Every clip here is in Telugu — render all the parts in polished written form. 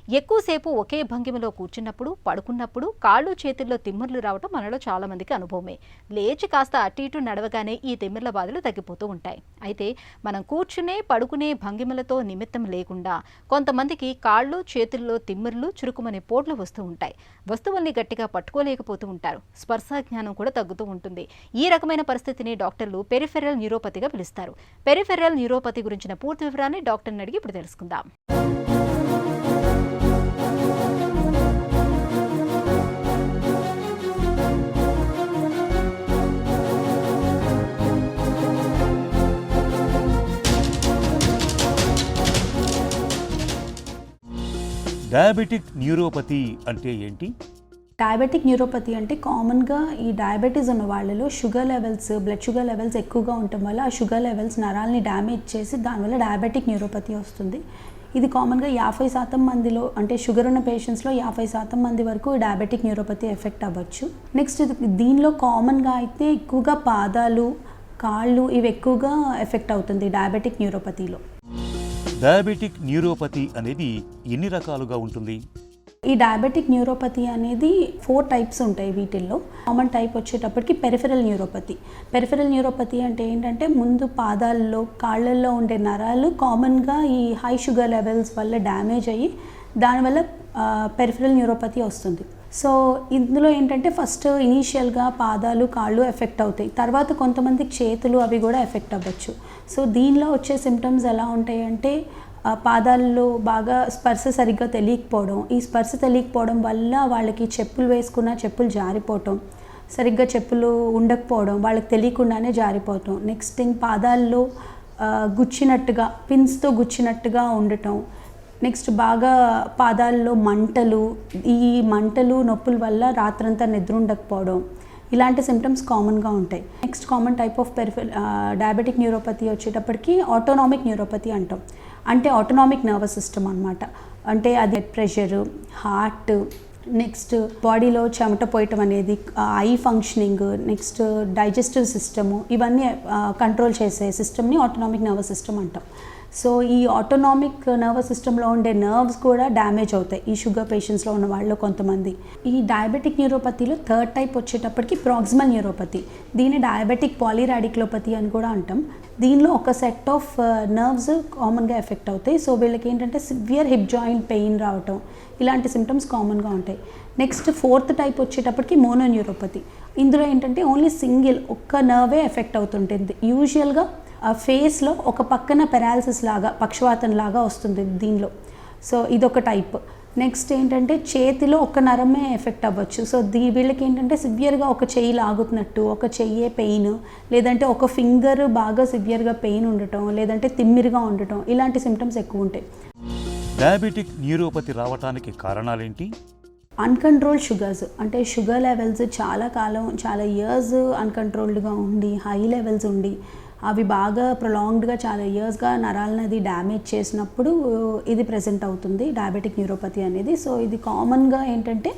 ఎక్కువసేపు ఒకే భంగిమలో కూర్చున్నప్పుడు, పడుకున్నప్పుడు కాళ్ళు చేతుల్లో తిమ్మిర్లు రావటం మనలో చాలా మందికి అనుభవమే. లేచి కాస్త అటు ఇటు నడవగానే ఈ తిమ్మిర్ల బాధలు తగ్గిపోతూ ఉంటాయి. అయితే మనం కూర్చునే, పడుకునే భంగిమలతో నిమిత్తం లేకుండా కొంతమందికి కాళ్ళు, చేతుల్లో తిమ్మిర్లు, చురుకుమనే పోట్లు వస్తూ ఉంటాయి. వస్తువుల్ని గట్టిగా పట్టుకోలేకపోతూ ఉంటారు. స్పర్శ జ్ఞానం కూడా తగ్గుతూ ఉంటుంది. ఈ రకమైన పరిస్థితిని డాక్టర్లు పెరిఫెరల్ న్యూరోపతిగా పిలుస్తారు. పెరిఫెరల్ న్యూరోపతి గురించిన పూర్తి వివరాన్ని డాక్టర్ని అడిగి ఇప్పుడు తెలుసుకుందాం. డయాబెటిక్ న్యూరోపతి అంటే ఏంటి? డయాబెటిక్ న్యూరోపతి అంటే కామన్గా ఈ డయాబెటీస్ ఉన్న వాళ్ళలో బ్లడ్ షుగర్ లెవెల్స్ ఎక్కువగా ఉండటం వల్ల ఆ షుగర్ లెవెల్స్ నరాల్ని డ్యామేజ్ చేసి దానివల్ల డయాబెటిక్ న్యూరోపతి వస్తుంది. ఇది కామన్గా 50% మందిలో, అంటే షుగర్ ఉన్న పేషెంట్స్లో 50% మంది వరకు డయాబెటిక్ న్యూరోపతి ఎఫెక్ట్ అవ్వచ్చు. నెక్స్ట్ దీనిలో కామన్గా అయితే ఎక్కువగా పాదాలు, కాళ్ళు ఇవి ఎక్కువగా ఎఫెక్ట్ అవుతుంది డయాబెటిక్ న్యూరోపతిలో. డయాబెటిక్ న్యూరోపతి అనేది ఎన్ని రకాలుగా ఉంటుంది? ఈ డయాబెటిక్ న్యూరోపతి అనేది 4 టైప్స్ ఉంటాయి. వీటిల్లో కామన్ టైప్ వచ్చేటప్పటికి పెరిఫెరల్ న్యూరోపతి. పెరిఫెరల్ న్యూరోపతి అంటే ఏంటంటే ముందు పాదాల్లో, కాళ్ళల్లో ఉండే నరాలు కామన్గా ఈ హై షుగర్ లెవెల్స్ వల్ల డ్యామేజ్ అయ్యి దానివల్ల పెరిఫెరల్ న్యూరోపతి వస్తుంది. సో ఇందులో ఏంటంటే ఫస్ట్ ఇనీషియల్గా పాదాలు, కాళ్ళు ఎఫెక్ట్ అవుతాయి. తర్వాత కొంతమందికి చేతులు అవి కూడా ఎఫెక్ట్ అవ్వచ్చు. సో దీనిలో వచ్చే సిమ్టమ్స్ ఎలా ఉంటాయంటే పాదాల్లో బాగా స్పర్శ సరిగ్గా తెలియకపోవడం, ఈ స్పర్శ తెలియకపోవడం వల్ల వాళ్ళకి చెప్పులు వేసుకున్న చెప్పులు జారిపోవటం, సరిగ్గా చెప్పులు ఉండకపోవడం, వాళ్ళకి తెలియకుండానే జారిపోవటం. నెక్స్ట్ థింగ్ పాదాల్లో గుచ్చినట్టుగా, పిన్స్తో గుచ్చినట్టుగా ఉండటం. నెక్స్ట్ బాగా పాదాల్లో మంటలు, ఈ మంటలు నొప్పుల వల్ల రాత్రంతా నిద్ర ఉండకపోవడం, ఇలాంటి సిమ్టమ్స్ కామన్గా ఉంటాయి. Next common type of diabetic neuropathy వచ్చేటప్పటికి ఆటోనామిక్ న్యూరోపతి అంటాం. అంటే ఆటోనామిక్ నర్వస్ సిస్టమ్ అనమాట. అంటే అది ప్రెషరు, హార్ట్, నెక్స్ట్ బాడీలో చెమట పోయటం అనేది, I functioning, next digestive system, ఇవన్నీ కంట్రోల్ చేసే సిస్టమ్ని ఆటోనామిక్ నర్వస్ సిస్టమ్ అంటాం. సో ఈ ఆటోనామిక్ నర్వస్ సిస్టంలో ఉండే నర్వ్స్ కూడా డ్యామేజ్ అవుతాయి ఈ షుగర్ పేషెంట్స్లో ఉన్న వాళ్ళు కొంతమంది. ఈ డయాబెటిక్ న్యూరోపతిలో 3rd టైప్ వచ్చేటప్పటికి ప్రాక్సిమల్ న్యూరోపతి. దీన్ని డయాబెటిక్ పాలీరాడిక్లోపతి అని కూడా అంటాం. దీనిలో ఒక సెట్ ఆఫ్ నర్వ్స్ కామన్గా ఎఫెక్ట్ అవుతాయి. సో వీళ్ళకి ఏంటంటే సివియర్ హిప్ జాయింట్ పెయిన్ రావటం, ఇలాంటి సిమ్టమ్స్ కామన్గా ఉంటాయి. నెక్స్ట్ 4th టైప్ వచ్చేటప్పటికి మోనో న్యూరోపతి. ఇందులో ఏంటంటే ఓన్లీ ఒక్క నర్వే ఎఫెక్ట్ అవుతుంటుంది. యూజువల్గా ఫేస్లో ఒక పక్కన పెరాలసిస్ లాగా, పక్షవాతం లాగా వస్తుంది దీనిలో. సో ఇదొక టైప్. నెక్స్ట్ ఏంటంటే చేతిలో ఒక నరమే ఎఫెక్ట్ అవ్వచ్చు. సో వీళ్ళకి ఏంటంటే సివియర్గా ఒక చెయ్యి లాగుతున్నట్టు, ఒక చెయ్యే పెయిన్, లేదంటే ఒక ఫింగర్ బాగా సివియర్గా పెయిన్ ఉండటం, లేదంటే తిమ్మిరిగా ఉండటం, ఇలాంటి సిమ్టమ్స్ ఎక్కువ ఉంటాయి. డయాబెటిక్ న్యూరోపతి రావడానికి కారణాలేంటి? అన్కంట్రోల్డ్ షుగర్స్, అంటే షుగర్ లెవెల్స్ చాలా ఇయర్స్ అన్కంట్రోల్డ్గా ఉండి, హై లెవెల్స్ ఉండి, అవి బాగా ప్రొలాంగ్డ్గా చాలా ఇయర్స్గా నరాలనది డ్యామేజ్ చేసినప్పుడు ఇది ప్రెజెంట్ అవుతుంది డయాబెటిక్ న్యూరోపతి అనేది. సో ఇది కామన్గా ఏంటంటే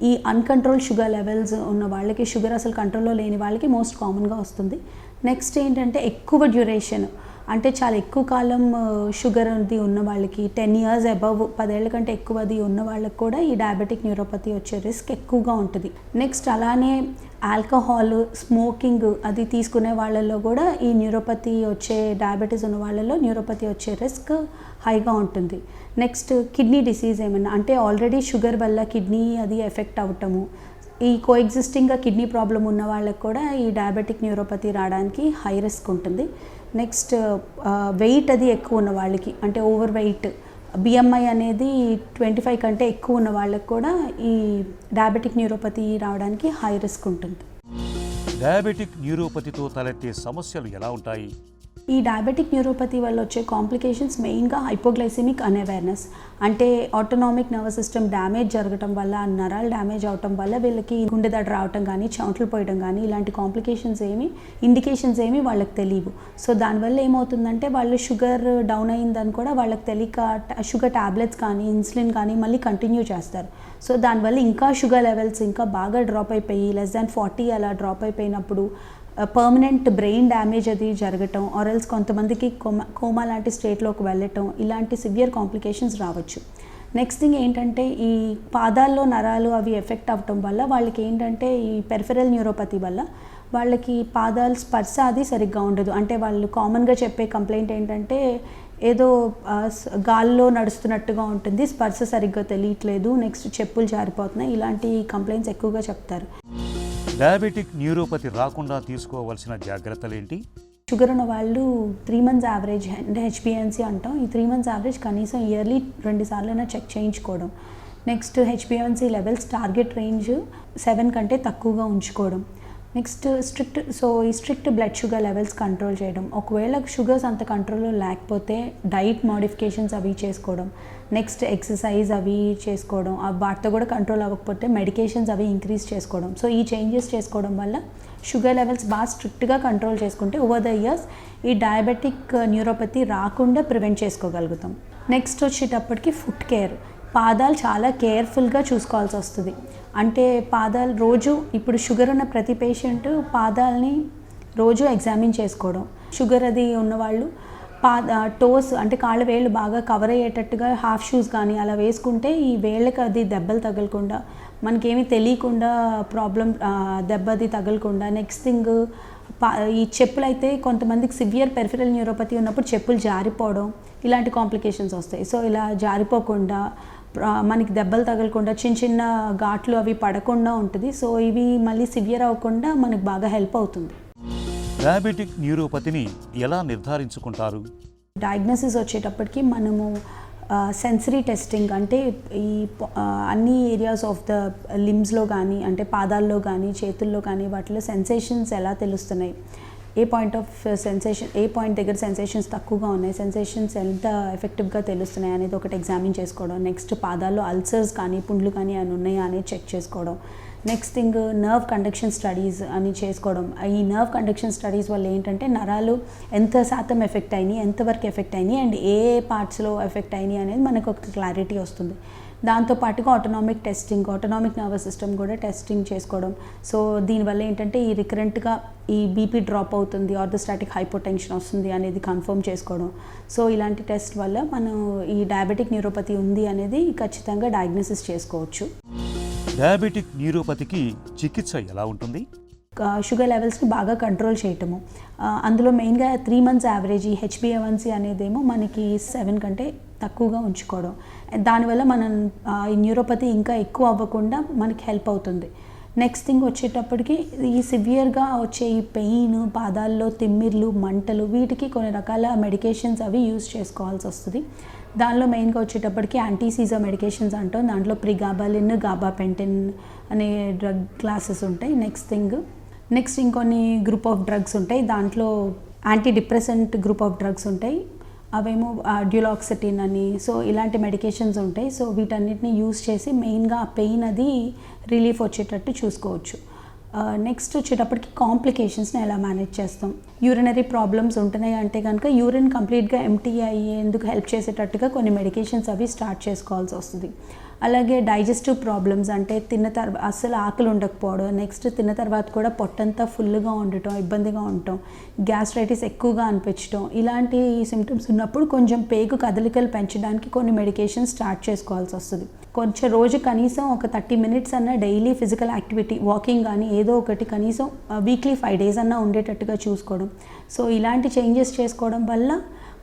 ఈ అన్కంట్రోల్డ్ షుగర్ లెవెల్స్ ఉన్న వాళ్ళకి, షుగర్ అసలు కంట్రోల్లో లేని వాళ్ళకి మోస్ట్ కామన్గా వస్తుంది. నెక్స్ట్ ఏంటంటే ఎక్కువ డ్యూరేషన్, అంటే చాలా ఎక్కువ కాలం షుగర్ అది ఉన్న వాళ్ళకి, 10 years అబవ్, 10 ఏళ్ళ కంటే ఎక్కువది ఉన్న వాళ్ళకి కూడా ఈ డయాబెటిక్ న్యూరోపతి వచ్చే రిస్క్ ఎక్కువగా ఉంటుంది. నెక్స్ట్ అలానే ఆల్కహాల్, స్మోకింగ్ అది తీసుకునే వాళ్ళల్లో కూడా ఈ న్యూరోపతి వచ్చే, డయాబెటీస్ ఉన్న వాళ్ళలో న్యూరోపతి వచ్చే రిస్క్ హైగా ఉంటుంది. నెక్స్ట్ కిడ్నీ డిసీజ్ ఏమన్నా, అంటే ఆల్రెడీ షుగర్ వల్ల కిడ్నీ అది ఎఫెక్ట్ అవ్వటము, ఈ కోఎగ్జిస్టింగ్గా కిడ్నీ ప్రాబ్లం ఉన్న వాళ్ళకి కూడా ఈ డయాబెటిక్ న్యూరోపతి రావడానికి హై రిస్క్ ఉంటుంది. నెక్స్ట్ వెయిట్ అది ఎక్కువ ఉన్న వాళ్ళకి, అంటే ఓవర్ వెయిట్, బిఎంఐ అనేది 25 కంటే ఎక్కువ ఉన్న వాళ్ళకి కూడా ఈ డయాబెటిక్ న్యూరోపతి రావడానికి హై రిస్క్ ఉంటుంది. డయాబెటిక్ న్యూరోపతితో తలెత్తే సమస్యలు ఎలా ఉంటాయి? ఈ డయాబెటిక్ న్యూరోపతి వల్ల వచ్చే కాంప్లికేషన్స్ మెయిన్గా హైపోగ్లైసెమిక్ అన్అవేర్నెస్, అంటే ఆటోనామిక్ నర్వస్ సిస్టమ్ డ్యామేజ్ జరగటం వల్ల, నరాలు డ్యామేజ్ అవటం వల్ల వీళ్ళకి గుండె దడ రావటం కానీ, చెమటలు పోయడం కానీ, ఇలాంటి ఇండికేషన్స్ ఏమి వాళ్ళకి తెలియవు. సో దానివల్ల ఏమవుతుందంటే వాళ్ళు షుగర్ డౌన్ అయిందని కూడా వాళ్ళకి తెలియక షుగర్ ట్యాబ్లెట్స్ కానీ, ఇన్సులిన్ కానీ మళ్ళీ కంటిన్యూ చేస్తారు. సో దానివల్ల ఇంకా షుగర్ లెవెల్స్ ఇంకా బాగా డ్రాప్ అయిపోయి less than 40 అలా డ్రాప్ అయిపోయినప్పుడు పర్మనెంట్ బ్రెయిన్ డ్యామేజ్ అది జరగటం, ఆర్ఎల్స్ కొంతమందికి కోమా లాంటి స్టేట్లోకి వెళ్ళటం, ఇలాంటి సివియర్ కాంప్లికేషన్స్ రావచ్చు. నెక్స్ట్ థింగ్ ఏంటంటే ఈ పాదాల్లో నరాలు అవి ఎఫెక్ట్ అవ్వటం వల్ల వాళ్ళకి ఏంటంటే ఈ పెరిఫెరల్ న్యూరోపతి వల్ల వాళ్ళకి పాదాల స్పర్శ అది సరిగ్గా ఉండదు. అంటే వాళ్ళు కామన్గా చెప్పే కంప్లైంట్ ఏంటంటే ఏదో గాల్లో నడుస్తున్నట్టుగా ఉంటుంది, స్పర్శ సరిగ్గా తెలియట్లేదు, నెక్స్ట్ చెప్పులు జారిపోతున్నాయి, ఇలాంటి కంప్లైంట్స్ ఎక్కువగా చెప్తారు. డయాబెటిక్ న్యూరోపతి రాకుండా తీసుకోవాల్సిన జాగ్రత్తలు ఏంటి? షుగర్ ఉన్న వాళ్ళు 3 months యావరేజ్ అంటే హెచ్బిఎన్సీ అంటాం. ఈ 3 months యావరేజ్ కనీసం ఇయర్లీ 2 సార్లైనా చెక్ చేయించుకోవడం. నెక్స్ట్ హెచ్బిఎన్సీ లెవెల్స్ టార్గెట్ రేంజ్ 7 కంటే తక్కువగా ఉంచుకోవడం. Next strict blood sugar levels control చేయడం. ఒకవేళ షుగర్స్ అంత కంట్రోల్లో లేకపోతే డైట్ మోడిఫికేషన్స్ అవి చేసుకోవడం. నెక్స్ట్ ఎక్సర్సైజ్ అవి చేసుకోవడం. వాటితో కూడా కంట్రోల్ అవ్వకపోతే మెడికేషన్స్ అవి ఇంక్రీజ్ చేసుకోవడం. సో ఈ చేంజెస్ చేసుకోవడం వల్ల షుగర్ లెవెల్స్ బాగా స్ట్రిక్ట్గా కంట్రోల్ చేసుకుంటే ఓవర్ ద ఇయర్స్ ఈ డయాబెటిక్ న్యూరోపతి రాకుండా ప్రివెంట్ చేసుకోగలుగుతాం. నెక్స్ట్ వచ్చేటప్పటికి ఫుట్ కేర్. పాదాలు చాలా కేర్ఫుల్గా చూసుకోవాల్సి వస్తుంది. అంటే పాదాలు రోజు ఇప్పుడు షుగర్ ఉన్న ప్రతి పేషెంట్ పాదాలని రోజు ఎగ్జామిన్ చేసుకోవడం. షుగర్ అది ఉన్నవాళ్ళు టోస్ అంటే కాళ్ళ వేళ్ళు బాగా కవర్ అయ్యేటట్టుగా హాఫ్ షూస్ కానీ అలా వేసుకుంటే ఈ వేళ్ళకి అది దెబ్బలు తగలకుండా, మనకేమీ తెలియకుండా ప్రాబ్లం దెబ్బది తగలకుండా. నెక్స్ట్ థింగ్ ఈ చెప్పులు అయితే కొంతమందికి సివియర్ పెరిఫెరల్ న్యూరోపతి ఉన్నప్పుడు చెప్పులు జారిపోవడం ఇలాంటి కాంప్లికేషన్స్ వస్తాయి. సో ఇలా జారిపోకుండా మనకి దెబ్బలు తగలకుండా చిన్న చిన్న ఘాట్లు అవి పడకుండా ఉంటుంది. సో ఇవి మళ్ళీ సివియర్ అవ్వకుండా మనకు బాగా హెల్ప్ అవుతుంది. డయాబెటిక్ న్యూరోపతిని ఎలా నిర్ధారించుకుంటారు? డయాగ్నోసిస్ వచ్చేటప్పటికి మనము సెన్సరీ టెస్టింగ్ అంటే ఈ అన్ని ఏరియాస్ ఆఫ్ ద లిమ్స్లో కానీ అంటే పాదాల్లో కానీ చేతుల్లో కానీ వాటిలో సెన్సేషన్స్ ఎలా తెలుస్తున్నాయి, ఏ పాయింట్ దగ్గర సెన్సేషన్స్ తక్కువగా ఉన్నాయి, సెన్సేషన్స్ ఎంత ఎఫెక్టివ్గా తెలుస్తున్నాయి అనేది ఒకటి ఎగ్జామిన్ చేసుకోవడం. నెక్స్ట్ పాదాల్లో అల్సర్స్ కానీ పుండ్లు కానీ అని ఉన్నాయా అనేది చెక్ చేసుకోవడం. Next thing nerve conduction studies అని చేసుకోవడం. ఈ నర్వ్ కండక్షన్ స్టడీస్ వల్ల ఏంటంటే నరాలు ఎంత శాతం ఎఫెక్ట్ అయినాయి, ఎంతవరకు ఎఫెక్ట్ అయినాయి అండ్ ఏ పార్ట్స్లో ఎఫెక్ట్ అయినాయి అనేది మనకు ఒక క్లారిటీ వస్తుంది. దాంతోపాటుగా ఆటోనామిక్ నర్వస్ సిస్టమ్ కూడా టెస్టింగ్ చేసుకోవడం. సో దీనివల్ల ఏంటంటే ఈ రికరెంట్గా ఈ బీపీ డ్రాప్ అవుతుంది, ఆర్థోస్టాటిక్ హైపోటెన్షన్ వస్తుంది అనేది కన్ఫర్మ్ చేసుకోవడం. సో ఇలాంటి టెస్ట్ వల్ల మనం ఈ డయాబెటిక్ న్యూరోపతి ఉంది అనేది ఖచ్చితంగా డయాగ్నోసిస్ చేసుకోవచ్చు. డయాబెటిక్ న్యూరోపతికి చికిత్స ఎలా ఉంటుంది? షుగర్ లెవెల్స్ని బాగా కంట్రోల్ చేయటము. అందులో మెయిన్గా 3 months యావరేజ్ ఈ హెచ్బిఏవన్సీ అనేదేమో మనకి 7 కంటే తక్కువగా ఉంచుకోవడం. దానివల్ల మనం ఈ న్యూరోపతి ఇంకా ఎక్కువ అవ్వకుండా మనకి హెల్ప్ అవుతుంది. నెక్స్ట్ థింగ్ వచ్చేటప్పటికి ఈ సివియర్గా వచ్చే ఈ పెయిన్, పాదాల్లో తిమ్మిర్లు, మంటలు, వీటికి కొన్ని రకాల మెడికేషన్స్ అవి యూజ్ చేసుకోవాల్సి వస్తుంది. దానిలో మెయిన్గా వచ్చేటప్పటికి యాంటీసీజర్ మెడికేషన్స్ అంటాం. దాంట్లో ప్రిగాబాలిన్, గాబాపెంటిన్ అనే డ్రగ్ క్లాసెస్ ఉంటాయి. నెక్స్ట్ ఇంకొన్ని గ్రూప్ ఆఫ్ డ్రగ్స్ ఉంటాయి. దాంట్లో anti depressant group of drugs ఉంటాయి, అవేమో డ్యూలాక్సిటిన్ అని. సో ఇలాంటి మెడికేషన్స్ ఉంటాయి. సో వీటన్నిటిని యూజ్ చేసి మెయిన్గా ఆ పెయిన్ అది రిలీఫ్ వచ్చేటట్టు చూసుకోవచ్చు. నెక్స్ట్ వచ్చేటప్పటికి కాంప్లికేషన్స్ని ఎలా మేనేజ్ చేస్తాం. యూరినరీ ప్రాబ్లమ్స్ ఉంటున్నాయి అంటే కనుక యూరిన్ కంప్లీట్గా ఎంటీ అయ్యేందుకు హెల్ప్ చేసేటట్టుగా కొన్ని మెడికేషన్స్ అవి స్టార్ట్ చేసుకోవాల్సి వస్తుంది. అలాగే డైజెస్టివ్ ప్రాబ్లమ్స్ అంటే తిన్న తర్వాత అస్సలు ఆకలి ఉండకపోవడం, నెక్స్ట్ తిన్న తర్వాత కూడా పొట్టంతా ఫుల్గా ఉండటం, ఇబ్బందిగా ఉండటం, గ్యాస్ట్రైటిస్ ఎక్కువగా అనిపించడం, ఇలాంటి సిమ్టమ్స్ ఉన్నప్పుడు కొంచెం పేగు కదలికలు పెంచడానికి కొన్ని మెడికేషన్స్ స్టార్ట్ చేసుకోవాల్సి వస్తుంది. కొంచెం రోజు కనీసం ఒక 30 minutes అన్న డైలీ ఫిజికల్ యాక్టివిటీ, వాకింగ్ కానీ ఏదో ఒకటి కనీసం వీక్లీ 5 days అన్నా ఉండేటట్టుగా చూసుకోవడం. సో ఇలాంటి చేంజెస్ చేసుకోవడం వల్ల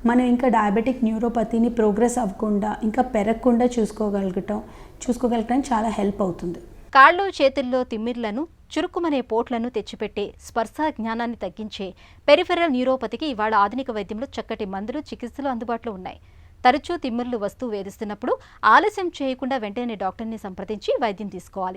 మనం ఇంకా డయాబెటిక్ న్యూరోపతిని ప్రోగ్రెస్ అవ్వకుండా ఇంకా పెరగకుండా చూసుకోగలగటానికి చాలా హెల్ప్ అవుతుంది. కాళ్ళు చేతుల్లో తిమ్మిర్లను, చురుకుమనే పోట్లను తెచ్చిపెట్టే స్పర్శ జ్ఞానాన్ని తగ్గించే పెరిఫెరల్ న్యూరోపతికి ఇవాళ ఆధునిక వైద్యంలో చక్కటి మందులు, చికిత్సలు అందుబాటులో ఉన్నాయి. తరచూ తిమ్మిర్లు వస్తూ వేధిస్తున్నప్పుడు ఆలస్యం చేయకుండా వెంటనే డాక్టర్ని సంప్రదించి వైద్యం తీసుకోవాలి.